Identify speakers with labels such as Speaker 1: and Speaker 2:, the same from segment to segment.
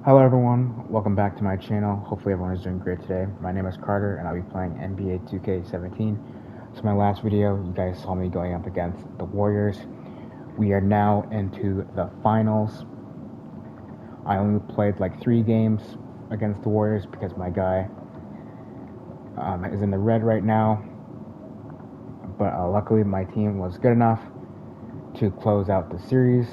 Speaker 1: Hello everyone, welcome back to my channel. Hopefully everyone is doing great today. My name is Carter and I'll be playing NBA2k17. So my last video, you guys saw me going up against the Warriors. We are now into the finals. I only played like 3 games against the Warriors because my guy is in the red right now. But luckily my team was good enough to close out the series.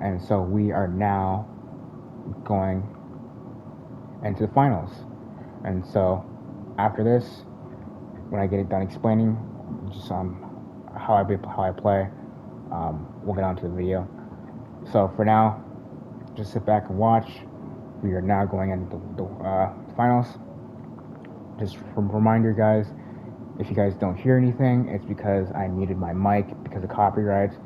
Speaker 1: And so we are now going into the finals. And so after this, when I get it done explaining just how I play, we'll get on to the video. So for now, just sit back and watch. We are now going into the finals. Just a reminder, guys, if you guys don't hear anything, it's because I muted my mic because of copyrights.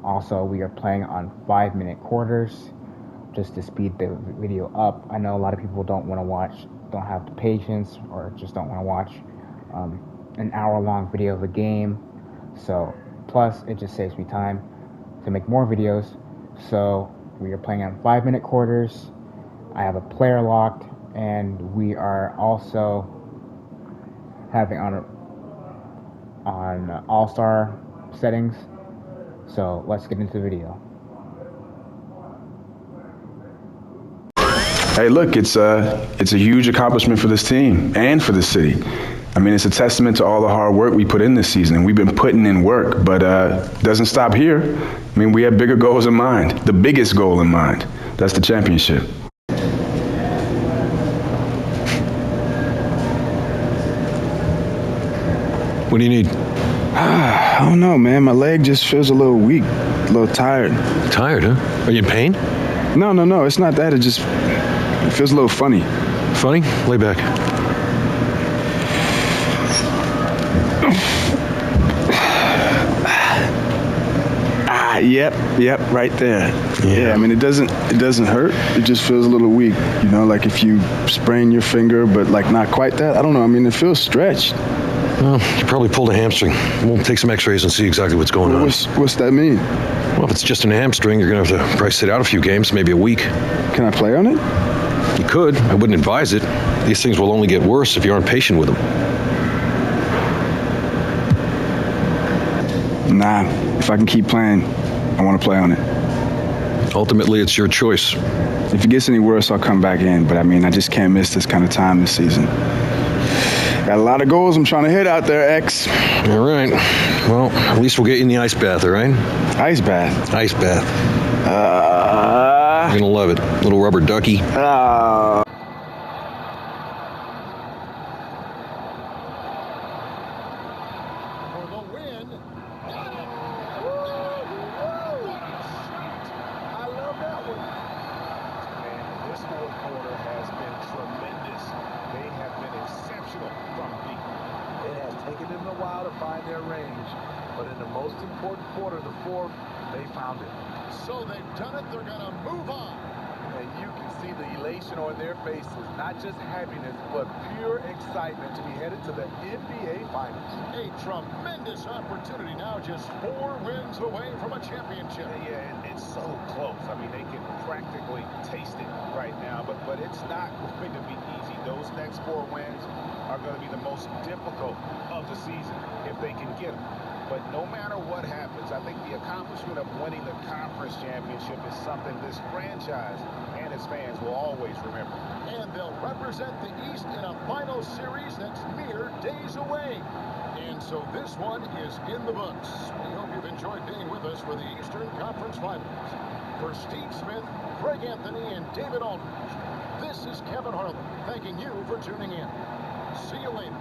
Speaker 1: Also, we are playing on 5-minute quarters just to speed the video up. I know a lot of people don't want to watch, don't have the patience, or just don't want to watch an hour-long video of a game. So, plus, it just saves me time to make more videos. So, we are playing on 5-minute quarters. I have a player locked, and we are also having on all-star settings. So let's get into the video.
Speaker 2: Hey, look, it's a huge accomplishment for this team and for the city. I mean, it's a testament to all the hard work we put in this season. We've been putting in work, but it doesn't stop here. I mean, we have bigger goals in mind, the biggest goal in mind. That's the championship.
Speaker 3: What do you need?
Speaker 2: I don't know, man. My leg just feels a little weak, a little tired.
Speaker 3: Tired, huh? Are you in pain?
Speaker 2: No, it's not that. It feels a little funny.
Speaker 3: Funny? Lay back.
Speaker 2: Yep, right there. Yeah, I mean, it doesn't hurt. It just feels a little weak. You know, like if you sprain your finger, but like not quite that. I don't know. I mean, it feels stretched.
Speaker 3: Well, you probably pulled a hamstring. We'll take some x-rays and see exactly what's going on.
Speaker 2: What's that mean?
Speaker 3: Well, if it's just an hamstring, you're going to have to probably sit out a few games, maybe a week.
Speaker 2: Can I play on it?
Speaker 3: You could. I wouldn't advise it. These things will only get worse if you aren't patient with them.
Speaker 2: Nah, if I can keep playing, I want to play on it.
Speaker 3: Ultimately, it's your choice.
Speaker 2: If it gets any worse, I'll come back in. But I mean, I just can't miss this kind of time this season. Got a lot of goals I'm trying to hit out there, X.
Speaker 3: All right. Well, at least we'll get you in the ice bath, all right?
Speaker 2: Ice bath?
Speaker 3: Ice bath. You're gonna love it. Little rubber ducky.
Speaker 4: For the win. I love that one. And this fourth quarter has been tremendous. They have been exceptional from deep. It has taken them a while to find their range, but in the most important quarter, the fourth, they found it. So they've done it. They're going to move on. And you can see the elation on their faces. Not just happiness, but pure excitement to be headed to the NBA Finals. A tremendous opportunity now, just 4 wins away from a championship. Yeah, and it's so close. I mean, they can practically taste it right now, but it's not going to be easy. Those next 4 wins are going to be the most difficult of the season if they can get them. But no matter what happens, I think the accomplishment of winning the conference championship is something this franchise and its fans will always remember. And they'll represent the East in a final series that's mere days away. And so this one is in the books. We hope you've enjoyed being with us for the Eastern Conference Finals. For Steve Smith, Craig Anthony, and David Aldridge, this is Kevin Harlan thanking you for tuning in. See you later.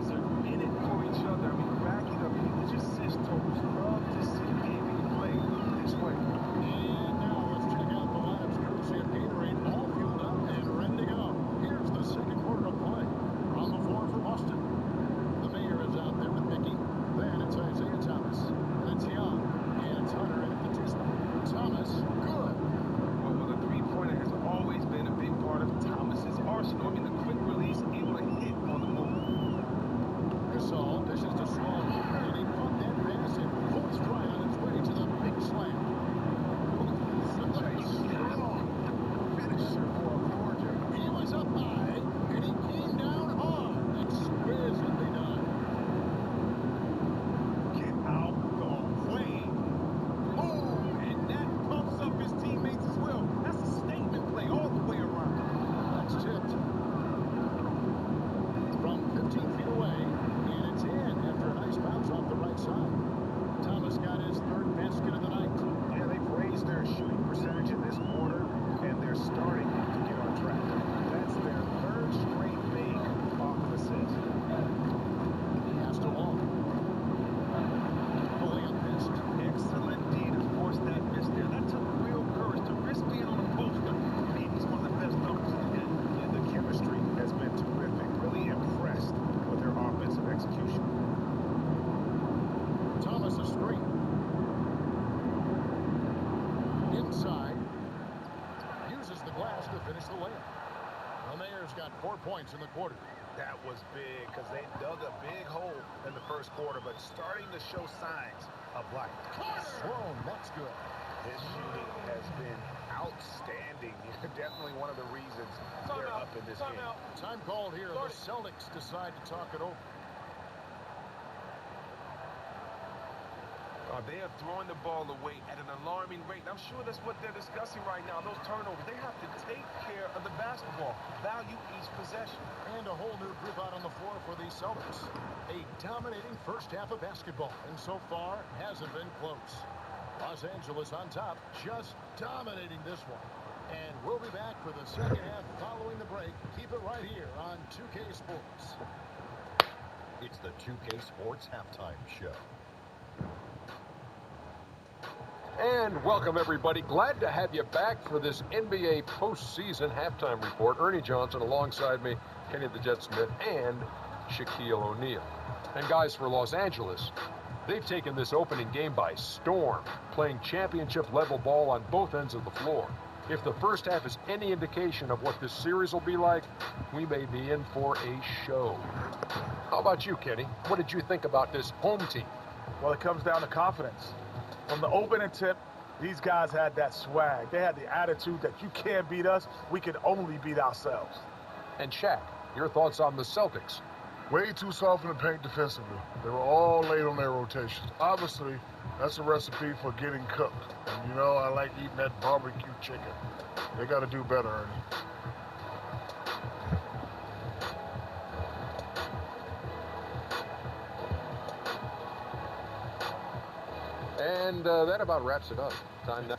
Speaker 4: guys are in it for each other. I mean, back it up. You just assist totals. Love to see a game being played this way.
Speaker 5: And now let's check out the lineups courtesy of Gatorade, all fueled up and ready to go. Here's the second quarter of play. On the floor for Boston, the mayor is out there with Mickey. Then it's Isaiah Thomas. And it's Young. And it's Hunter in at the two spot. Thomas, good.
Speaker 4: Well, the three-pointer has always been a big part of Thomas's arsenal. I mean, the quick release, able to hit on the move.
Speaker 5: Gasol dishes to Sloan. And he caught that pass and pulls right on his way to the big slam.
Speaker 4: Finisher for Georgia.
Speaker 5: He was up high, and he came down hard. Exquisitely done.
Speaker 4: Get out the way. Boom! And that pumps up his teammates as well. That's a statement play all the way around.
Speaker 5: That's tipped. From 15 feet away, and it's in after a nice bounce off the right side. Thomas got his third basket of the night.
Speaker 4: Yeah, they've raised their shooting percentage in this quarter, and they're starting to get on track. That's their third straight make off of assist.
Speaker 5: Pass to Long. Fully unmissed.
Speaker 4: Excellent D to force that miss there. That took real courage to risk being on a poster. I mean, he's one of the best numbers in the game. And the chemistry has been terrific. Really impressed with their offensive execution.
Speaker 5: Thomas a screen. Inside. Uses the glass to finish the layup. The Mayor's got 4 points in the quarter.
Speaker 4: That was big because they dug a big hole in the first quarter, but starting to show signs of life.
Speaker 5: Sloan, that's good.
Speaker 4: His shooting has been outstanding. Definitely one of the reasons they're up in this game.
Speaker 5: Time called here. The Celtics decide to talk it over.
Speaker 4: They are throwing the ball away at an alarming rate. I'm sure that's what they're discussing right now. Those turnovers, they have to take care of the basketball, value each possession.
Speaker 5: And a whole new group out on the floor for the Celtics. A dominating first half of basketball, and so far hasn't been close. Los Angeles on top, just dominating this one. And we'll be back for the second half following the break. Keep it right here on 2K Sports. It's the 2K Sports Halftime Show.
Speaker 6: And welcome, everybody. Glad to have you back for this NBA postseason halftime report. Ernie Johnson alongside me, Kenny the Jet Smith, and Shaquille O'Neal. And guys, for Los Angeles, they've taken this opening game by storm, playing championship-level ball on both ends of the floor. If the first half is any indication of what this series will be like, we may be in for a show. How about you, Kenny? What did you think about this home team?
Speaker 7: Well, it comes down to confidence. From the opening tip, these guys had that swag. They had the attitude that you can't beat us, we can only beat ourselves.
Speaker 6: And Shaq, your thoughts on the Celtics?
Speaker 8: Way too soft in the paint defensively. They were all late on their rotations. Obviously, that's a recipe for getting cooked. And you know, I like eating that barbecue chicken. They got to do better, Ernie.
Speaker 6: And that about wraps it up. Time now.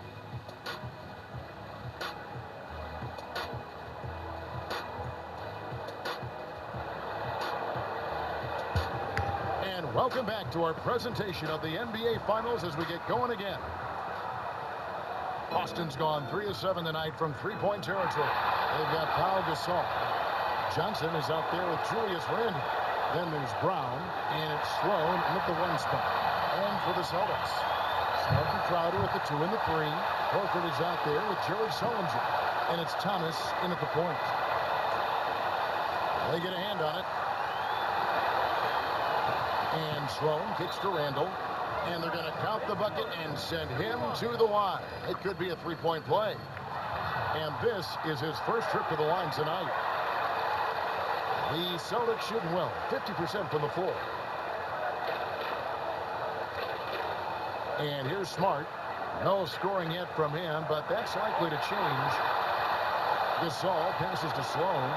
Speaker 5: And welcome back to our presentation of the NBA Finals as we get going again. Boston's gone 3 of 7 tonight from three-point territory. They've got Pau Gasol. Johnson is out there with Julius Randle. Then there's Brown, and it's Sloan in at the 1 spot. And for the Celtics, Smart and Crowder at the 2 and the 3. Horford is out there with Jared Sullinger. And it's Thomas in at the point. They get a hand on it. And Sloan kicks to Randle. And they're going to count the bucket and send him to the line. It could be a three-point play. And this is his first trip to the line tonight. The Celtics shooting well, 50% from the floor. And here's Smart. No scoring yet from him, but that's likely to change. Gasol passes to Sloan.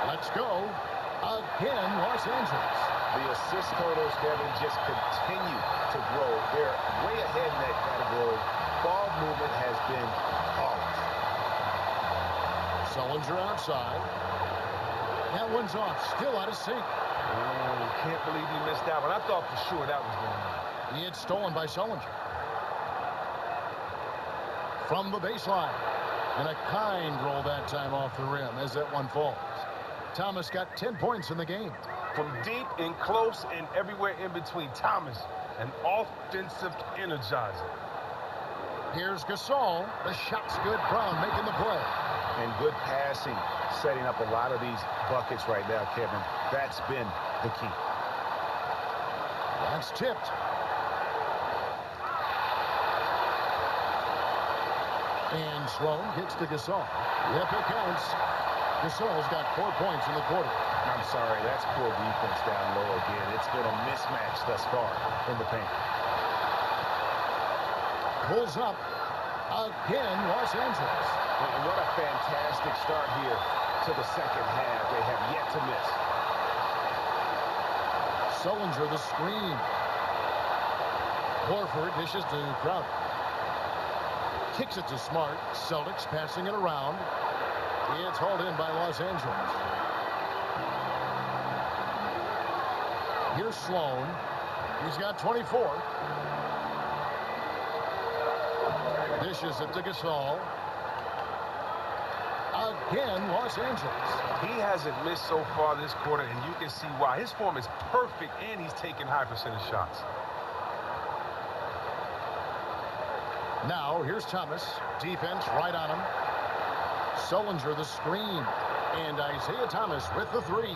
Speaker 5: Let's go. Again, Los Angeles.
Speaker 4: The assist totals, Devin, just continue to grow. They're way ahead in that category. Ball movement has been flawless.
Speaker 5: Sullinger outside. That one's off. Still out of sync.
Speaker 9: Oh, can't believe he missed that one. I thought for sure that was going on.
Speaker 5: It's stolen by Sullinger. From the baseline. And a kind roll that time off the rim as that one falls. Thomas got 10 points in the game.
Speaker 9: From deep and close and everywhere in between. Thomas, an offensive energizer.
Speaker 5: Here's Gasol. The shot's good. Brown making the play.
Speaker 4: And good passing, setting up a lot of these buckets right now, Kevin. That's been the key.
Speaker 5: That's tipped. And Sloan gets to Gasol. Yep, it counts. Gasol's got 4 points in the quarter.
Speaker 4: I'm sorry, that's poor defense down low again. It's been a mismatch thus far in the paint.
Speaker 5: Pulls up. Again, Los Angeles.
Speaker 4: And what a fantastic start here to the second half. They have yet to miss.
Speaker 5: Sullinger the screen. Horford dishes to Crowder. Kicks it to Smart. Celtics passing it around. It's hauled in by Los Angeles. Here's Sloan. He's got 24. Dishes it to Gasol. Again, Los Angeles.
Speaker 9: He hasn't missed so far this quarter, and you can see why. His form is perfect, and he's taking high percentage shots.
Speaker 5: Now, here's Thomas. Defense right on him. Sullinger the screen. And Isaiah Thomas with the three.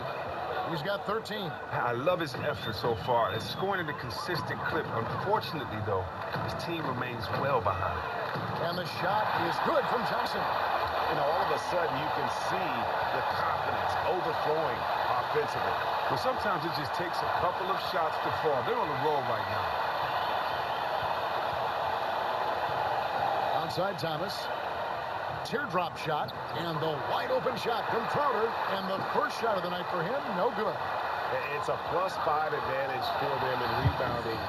Speaker 5: He's got 13.
Speaker 9: I love his effort so far. It's scoring at a consistent clip. Unfortunately, though, his team remains well behind.
Speaker 5: And the shot is good from Johnson.
Speaker 4: You know, all of a sudden you can see the confidence overflowing offensively.
Speaker 9: But sometimes it just takes a couple of shots to fall. They're on the roll right now.
Speaker 5: Outside Thomas. Teardrop shot. And the wide open shot from Crowder. And the first shot of the night for him, no good.
Speaker 4: It's a +5 advantage for them in rebounding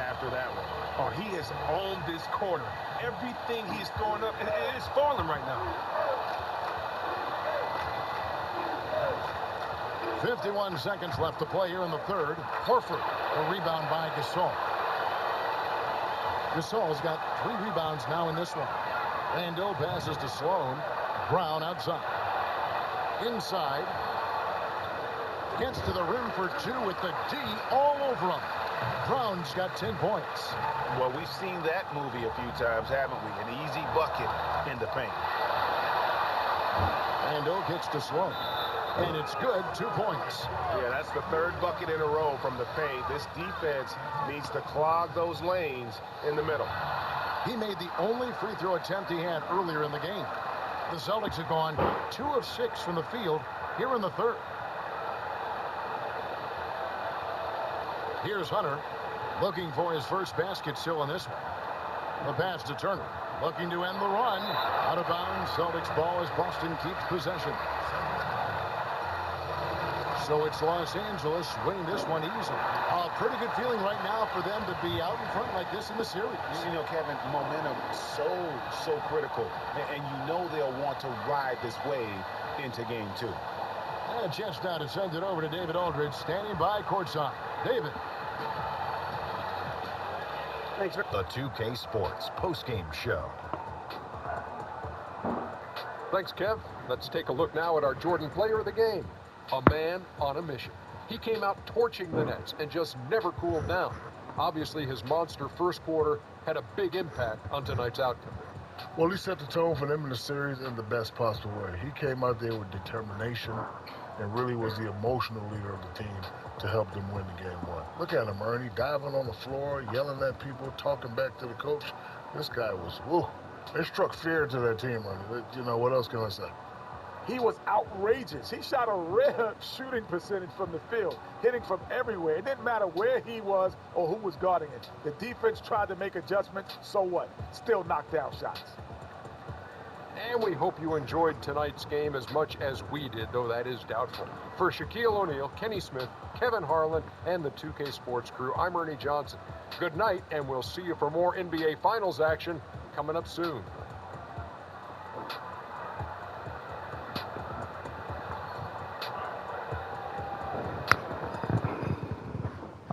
Speaker 4: after that one.
Speaker 9: Oh, he has owned this quarter. Everything he's throwing up is falling right now.
Speaker 5: 51 seconds left to play here in the third. Horford, a rebound by Gasol. Gasol's got 3 rebounds now in this one. Randall passes to Sloan. Brown outside. Inside. Gets to the rim for 2 with the D all over him. Brown's got 10 points.
Speaker 4: Well, we've seen that movie a few times, haven't we? An easy bucket in the paint.
Speaker 5: Randall gets to Sloan. And it's good, 2 points.
Speaker 4: Yeah, that's the 3rd bucket in a row from the paint. This defense needs to clog those lanes in the middle.
Speaker 5: He made the only free throw attempt he had earlier in the game. The Celtics have gone 2 of 6 from the field here in the third. Here's Hunter looking for his first basket still in this one. The pass to Turner. Looking to end the run. Out of bounds. Celtics ball as Boston keeps possession. So it's Los Angeles winning this one easily. A pretty good feeling right now for them to be out in front like this in the series.
Speaker 4: You know, Kevin, momentum so critical. And you know they'll want to ride this wave into game 2.
Speaker 5: And a chance now to send it over to David Aldridge, standing by courtside. David.
Speaker 10: Thanks for the 2K Sports postgame show.
Speaker 6: Thanks, Kev. Let's take a look now at our Jordan player of the game. A man on a mission. He came out torching the Nets and just never cooled down. Obviously, his monster first quarter had a big impact on tonight's outcome.
Speaker 8: Well, he set the tone for them in the series in the best possible way. He came out there with determination and really was the emotional leader of the team to help them win the game 1. Look at him, Ernie, diving on the floor, yelling at people, talking back to the coach. This guy was, woo. They struck fear to their team, Ernie. You know, what else can I say?
Speaker 7: He was outrageous. He shot a rare shooting percentage from the field, hitting from everywhere. It didn't matter where he was or who was guarding it. The defense tried to make adjustments, so what? Still knocked down shots.
Speaker 6: And we hope you enjoyed tonight's game as much as we did, though that is doubtful. For Shaquille O'Neal, Kenny Smith, Kevin Harlan, and the 2K Sports crew, I'm Ernie Johnson. Good night, and we'll see you for more NBA Finals action coming up soon.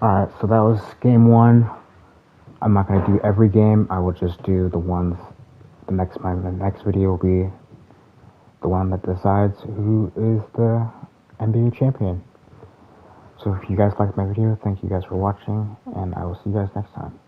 Speaker 1: Alright, so that was game 1. I'm not going to do every game. I will just do the ones. My next video will be the one that decides who is the NBA champion. So if you guys liked my video, thank you guys for watching, and I will see you guys next time.